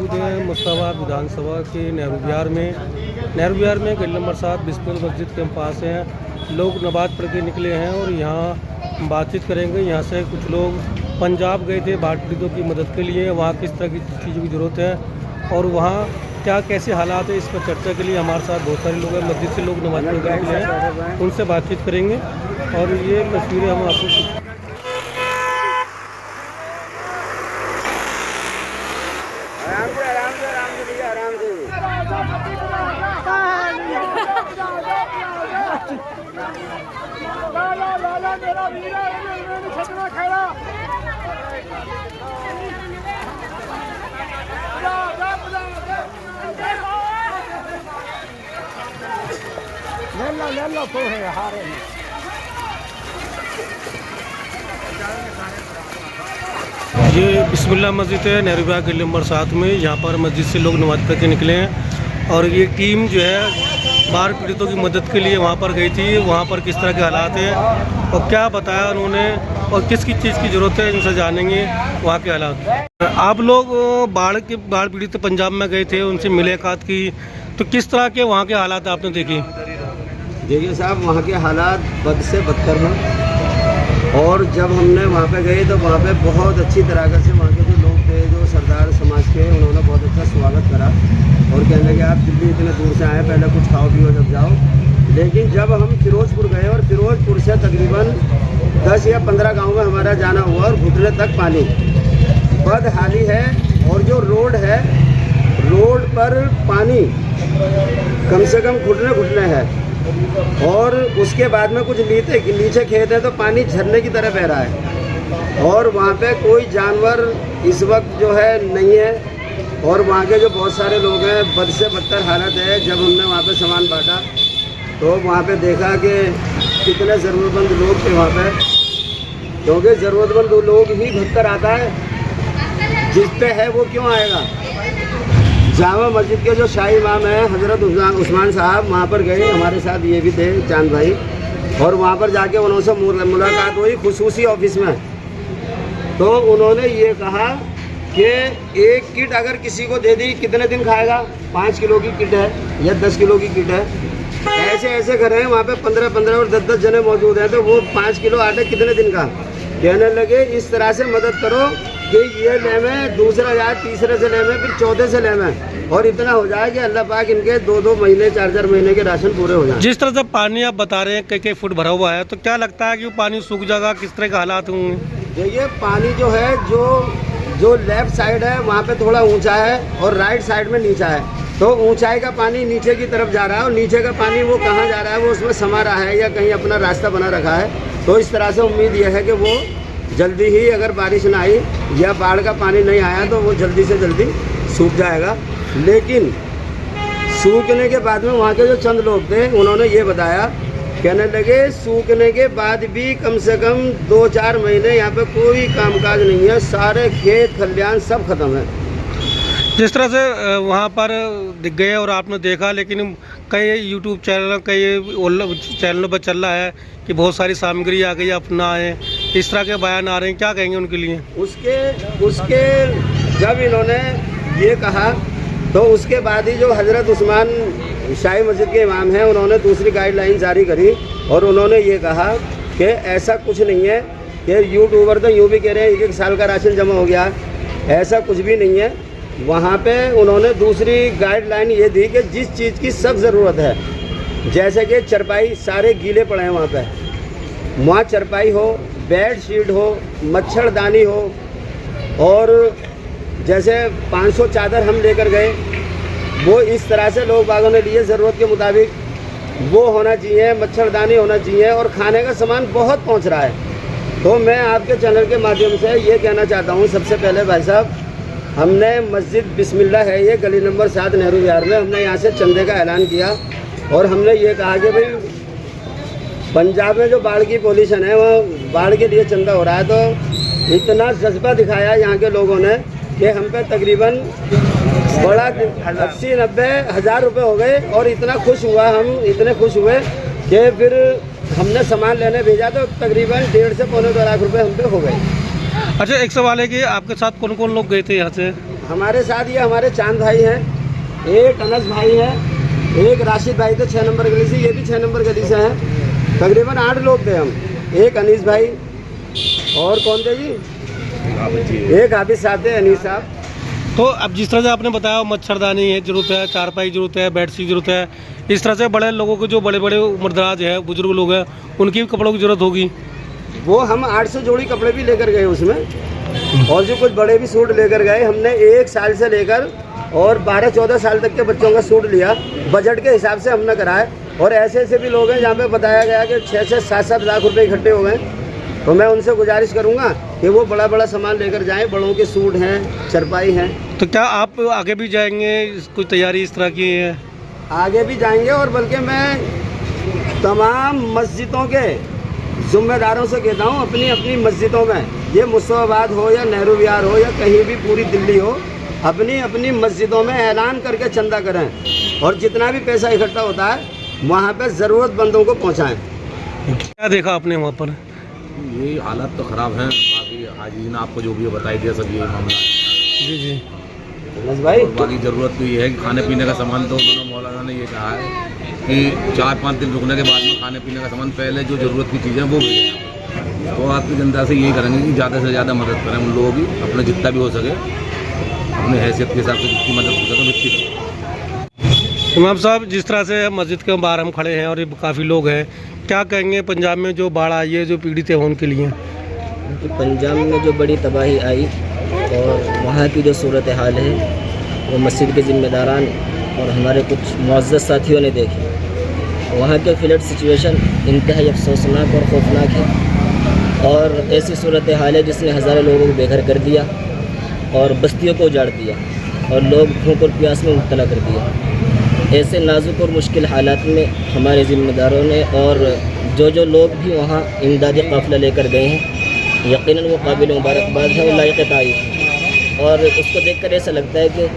मौजूद हैं मुस्ताबाद विधानसभा के नेहरू विहार में गली नंबर 7 बिस्मिल मस्जिद के पास हैं। लोग नमाज पढ़ के निकले हैं और यहाँ बातचीत करेंगे। यहाँ से कुछ लोग पंजाब गए थे बाढ़ पीड़ितों की मदद के लिए, वहाँ किस तरह की चीज़ों की ज़रूरत है और वहाँ क्या कैसे हालात है, इस पर चर्चा के लिए हमारे साथ बहुत सारे लोग हैं। मस्जिद से लोग नमाज पढ़ के निकले हैं, उनसे बातचीत करेंगे और ये तस्वीरें हम आपको ये बिस्मिल्लाह मस्जिद है नेहरू विहार गली नंबर 7 में। यहाँ पर मस्जिद से लोग नमाज पढ़ के निकले हैं और ये टीम जो है बाढ़ पीड़ितों की मदद के लिए वहाँ पर गई थी। वहाँ पर किस तरह के हालात हैं और क्या बताया उन्होंने और किस किस चीज़ की ज़रूरत है, इनसे जानेंगे वहाँ के हालात। आप लोग बाढ़ पीड़ित पंजाब में गए थे, उनसे मुलाकात की, तो किस तरह के वहाँ के हालात आपने देखे? देखिए साहब, वहाँ के हालात बद से बदतर हैं और जब हमने वहाँ पे गए तो वहाँ पे बहुत अच्छी तरह से वहाँ के जो लोग थे, जो सरदार समाज के, उन्होंने बहुत अच्छा स्वागत करा और कहने लगे आप दिल्ली इतने दूर से आए, पहले कुछ खाओ पियो जब जाओ। लेकिन जब हम फिरोजपुर गए और फिरोजपुर से तकरीबन 10 या 15 गाँव में हमारा जाना हुआ और घुटने तक पानी, बदहाली है। और जो रोड है, रोड पर पानी कम से कम घुटने है और उसके बाद में कुछ नीचे खेत है तो पानी झरने की तरह बह रहा है और वहाँ पे कोई जानवर इस वक्त जो है नहीं है। और वहाँ के जो बहुत सारे लोग हैं, बद से बदतर हालत है। जब हमने वहाँ पे सामान बांटा तो वहाँ पे देखा कि कितने ज़रूरतमंद लोग थे वहाँ पे, क्योंकि ज़रूरतमंद लोग ही भटकर आता है, जिस पे है वो क्यों आएगा। जामा मस्जिद के जो शाही इमाम हैं हज़रत उस्मान साहब, वहाँ पर गए, हमारे साथ ये भी थे चांद भाई, और वहाँ पर जाके उनसे मुलाकात हुई खुसूसी ऑफिस में। तो उन्होंने ये कहा कि एक किट अगर किसी को दे दी कितने दिन खाएगा, 5 किलो की किट है या 10 किलो की किट है। ऐसे घर हैं वहाँ पे 15-15 और 10-10 जने मौजूद हैं, तो वो 5 किलो आटे कितने दिन का। कहने लगे इस तरह से मदद करो कि ये ले में, दूसरा जाए तीसरे से ले में, फिर चौथे से ले में, और इतना हो जाए कि अल्लाह पाक इनके 2-2 महीने 4-4 महीने के राशन पूरे हो जाए। जिस तरह से पानी आप बता रहे हैं कई फुट भरा हुआ है, तो क्या लगता है कि वो पानी सूख जाएगा, किस तरह के हालात होंगे? देखिए पानी जो है, जो लेफ्ट साइड है वहाँ पे थोड़ा ऊंचा है और राइट साइड में नीचा है, तो ऊंचाई का पानी नीचे की तरफ जा रहा है और नीचे का पानी वो कहाँ जा रहा है, वो उसमें समा रहा है या कहीं अपना रास्ता बना रखा है। तो इस तरह से उम्मीद यह है कि वो जल्दी ही, अगर बारिश ना आई या बाढ़ का पानी नहीं आया तो वो जल्दी से जल्दी सूख जाएगा। लेकिन सूखने के बाद में वहाँ के जो चंद लोग थे उन्होंने ये बताया, कहने लगे सूखने के बाद भी कम से कम 2-4 महीने यहाँ पे कोई कामकाज नहीं है, सारे खेत खलियान सब खत्म है। जिस तरह से वहाँ पर दिख गए और आपने देखा, लेकिन कई यूट्यूब चैनल, कई चैनलों पर चल रहा है कि बहुत सारी सामग्री आ गई, अपना है, इस तरह के बयान आ रहे हैं, क्या कहेंगे उनके लिए? उसके जब इन्होंने ये कहा तो उसके बाद ही जो हज़रत उस्मान शाही मस्जिद के इमाम हैं, उन्होंने दूसरी गाइडलाइन जारी करी और उन्होंने ये कहा कि ऐसा कुछ नहीं है कि यूट्यूबर तो यूँ भी कह रहे हैं 1 साल का राशन जमा हो गया, ऐसा कुछ भी नहीं है। वहाँ पे उन्होंने दूसरी गाइडलाइन ये दी कि जिस चीज़ की सब ज़रूरत है, जैसे कि चरपाई, सारे गीले पड़े हैं वहाँ पे, वहाँ चरपाई हो, बेड शीट हो, मच्छरदानी हो, और जैसे 500 चादर हम लेकर गए, वो इस तरह से लोग बागों ने लिए ज़रूरत के मुताबिक, वो होना चाहिए, मच्छरदानी होना चाहिए, और खाने का सामान बहुत पहुँच रहा है। तो मैं आपके चैनल के माध्यम से ये कहना चाहता हूँ, सबसे पहले भाई साहब, हमने मस्जिद बिस्मिल्लाह है ये गली नंबर 7 नेहरू विहार में, हमने यहाँ से चंदे का ऐलान किया और हमने ये कहा कि भाई पंजाब में जो बाढ़ की पोजीशन है, वहाँ बाढ़ के लिए चंदा हो रहा है, तो इतना जज्बा दिखाया यहाँ के लोगों ने कि हम पे तकरीबन बड़ा 80-90 हज़ार रुपये हो गए। और इतना खुश हुआ, हम इतने खुश हुए कि फिर हमने सामान लेने भेजा तो तकरीबन 1.5 से पौने 2 लाख रुपए हम पे हो गए। अच्छा, एक सवाल है कि आपके साथ कौन कौन लोग गए थे यहाँ से? हमारे साथ ये हमारे चांद भाई हैं, एक अनस भाई है, एक राशिद भाई तो 6 नंबर गली से, ये भी 6 नंबर गली से हैं। तकरीबन 8 लोग थे हम, एक अनीस भाई और कौन थे जी, एक हाफिज साहब थे, अनीस साहब। तो अब जिस तरह से आपने बताया मच्छरदानी है जरूरत है, चारपाई जरूरत है, बेडशीट जरूरत है, इस तरह से बड़े लोगों को जो बड़े बड़े उम्रदराज है, बुजुर्ग लोग हैं, उनकी भी कपड़ों की जरूरत होगी। वो हम 800 जोड़ी कपड़े भी लेकर गए उसमें, और जो कुछ बड़े भी सूट लेकर गए हमने। 1 साल से लेकर और 12-14 साल तक के बच्चों का सूट लिया, बजट के हिसाब से हमने कराए। और ऐसे ऐसे भी लोग हैं जहाँ पे बताया गया कि 6-7 लाख रुपए इकट्ठे हो गए। तो मैं उनसे गुजारिश करूँगा कि वो बड़ा बड़ा सामान लेकर जाएं, बड़ों के सूट हैं, चरपाई हैं। तो क्या आप आगे भी जाएंगे, कुछ तैयारी इस तरह की है? आगे भी जाएंगे, और बल्कि मैं तमाम मस्जिदों के ज़िम्मेदारों से कहता हूँ, अपनी अपनी मस्जिदों में, ये मुस्तफाबाद हो या नेहरू विहार हो या कहीं भी पूरी दिल्ली हो, अपनी अपनी मस्जिदों में ऐलान करके चंदा करें, और जितना भी पैसा इकट्ठा होता है वहाँ पे ज़रूरतमंदों को पहुँचाएं। क्या देखा आपने वहाँ पर? ये हालत तो ख़राब हैं, बाकी हाजी ने आपको जो भी बताई दिया सब ये मामला है। जी जी बस भाई, बाकी ज़रूरत तो ये है कि खाने पीने का सामान, तो उन्होंने मौलाना ने ये कहा है कि 4-5 दिन रुकने के बाद में खाने पीने का सामान, पहले जो ज़रूरत की चीज़ें वो भेजें। तो आपकी जनता से यही करेंगे कि ज़्यादा से ज़्यादा मदद करें उन लोगों की, अपने जितना भी हो सके, अपने हैसियत के हिसाब से जितनी मदद हो सके उतनी करें। इमाम साहब, जिस तरह से मस्जिद के बाहर हम खड़े हैं और ये काफ़ी लोग हैं, क्या कहेंगे पंजाब में जो बाढ़ आई है, जो पीड़ित है उनके लिए? पंजाब में जो बड़ी तबाही आई और वहाँ की जो सूरत हाल है, वो मस्जिद के ज़िम्मेदारान और हमारे कुछ मुअज़्ज़ज़ साथियों ने देखी। वहाँ के फ्लड सिचुएशन इंतहाई अफसोसनाक और खौफनाक है, और ऐसी सूरत हाल है जिसने हज़ारों लोगों को बेघर कर दिया और बस्तियों को उजाड़ दिया और लोग भूख और प्यास में मुब्तला कर दिया। ऐसे नाजुक और मुश्किल हालात में हमारे ज़िम्मेदारों ने और जो लोग भी वहाँ इमदादी काफ़िला लेकर गए हैं, यकीनन वो काबिल मुबारकबाद है और लायक तारीफ़ है। और उसको देखकर ऐसा लगता है कि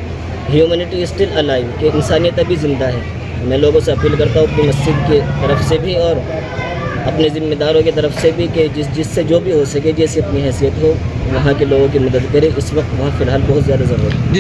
ह्यूमनिटी स्टिल अलाइव, कि इंसानियत अभी ज़िंदा है। मैं लोगों से अपील करता हूँ अपनी मस्जिद की तरफ से भी और अपने ज़िम्मेदारों की तरफ से भी कि जिससे जो भी हो सके, जैसे अपनी हैसियत हो, वहाँ के लोगों की मदद करें। इस वक्त वहाँ फ़िलहाल बहुत ज़्यादा ज़रूरत है।